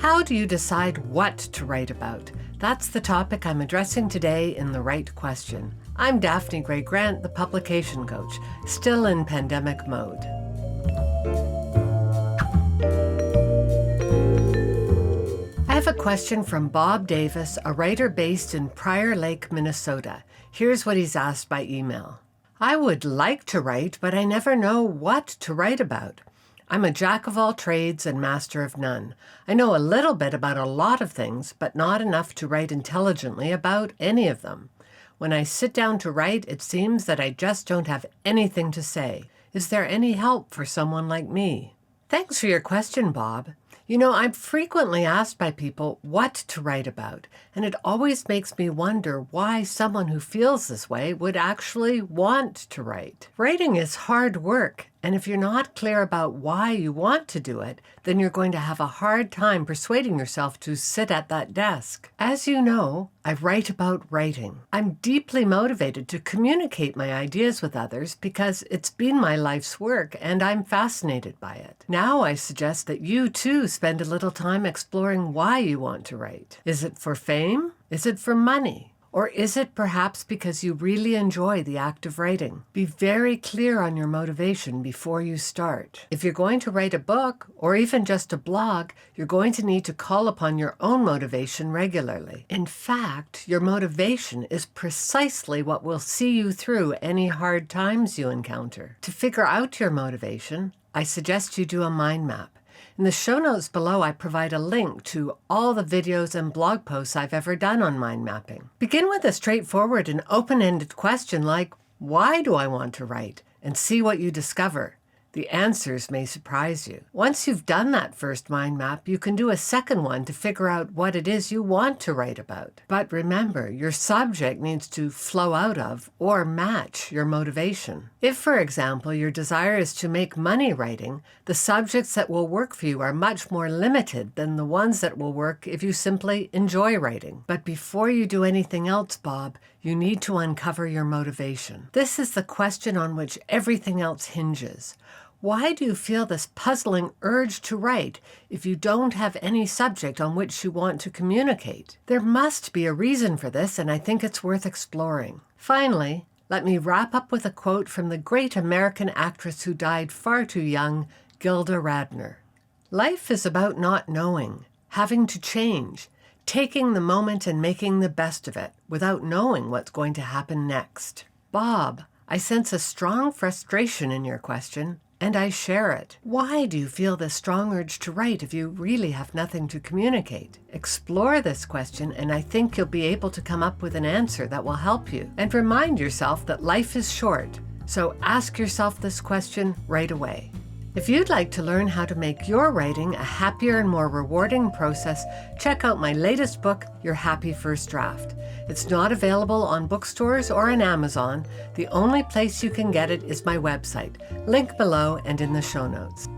How do you decide what to write about? That's the topic I'm addressing today in The Right Question. I'm Daphne Gray-Grant, the publication coach, still in pandemic mode. I have a question from Bob Davis, a writer based in Prior Lake, Minnesota. Here's what he's asked by email. I would like to write, but I never know what to write about. I'm a jack of all trades and master of none. I know a little bit about a lot of things, but not enough to write intelligently about any of them. When I sit down to write, it seems that I just don't have anything to say. Is there any help for someone like me? Thanks for your question, Bob. You know, I'm frequently asked by people what to write about, and it always makes me wonder why someone who feels this way would actually want to write. Writing is hard work, and if you're not clear about why you want to do it, then you're going to have a hard time persuading yourself to sit at that desk. As you know, I write about writing. I'm deeply motivated to communicate my ideas with others because it's been my life's work and I'm fascinated by it. Now I suggest that you too spend a little time exploring why you want to write. Is it for fame? Is it for money? Or is it perhaps because you really enjoy the act of writing? Be very clear on your motivation before you start. If you're going to write a book, or even just a blog, you're going to need to call upon your own motivation regularly. In fact, your motivation is precisely what will see you through any hard times you encounter. To figure out your motivation, I suggest you do a mind map. In the show notes below, I provide a link to all the videos and blog posts I've ever done on mind mapping. Begin with a straightforward and open-ended question like, why do I want to write? And see what you discover. The answers may surprise you. Once you've done that first mind map, you can do a second one to figure out what it is you want to write about. But remember, your subject needs to flow out of or match your motivation. If, for example, your desire is to make money writing, the subjects that will work for you are much more limited than the ones that will work if you simply enjoy writing. But before you do anything else, Bob, you need to uncover your motivation. This is the question on which everything else hinges. Why do you feel this puzzling urge to write if you don't have any subject on which you want to communicate? There must be a reason for this, and I think it's worth exploring. Finally, let me wrap up with a quote from the great American actress who died far too young, Gilda Radner. Life is about not knowing, having to change, taking the moment and making the best of it without knowing what's going to happen next. Bob, I sense a strong frustration in your question, and I share it. Why do you feel this strong urge to write if you really have nothing to communicate? Explore this question, and I think you'll be able to come up with an answer that will help you. And remind yourself that life is short, so ask yourself this question right away. If you'd like to learn how to make your writing a happier and more rewarding process, check out my latest book, Your Happy First Draft. It's not available on bookstores or on Amazon. The only place you can get it is my website. Link below and in the show notes.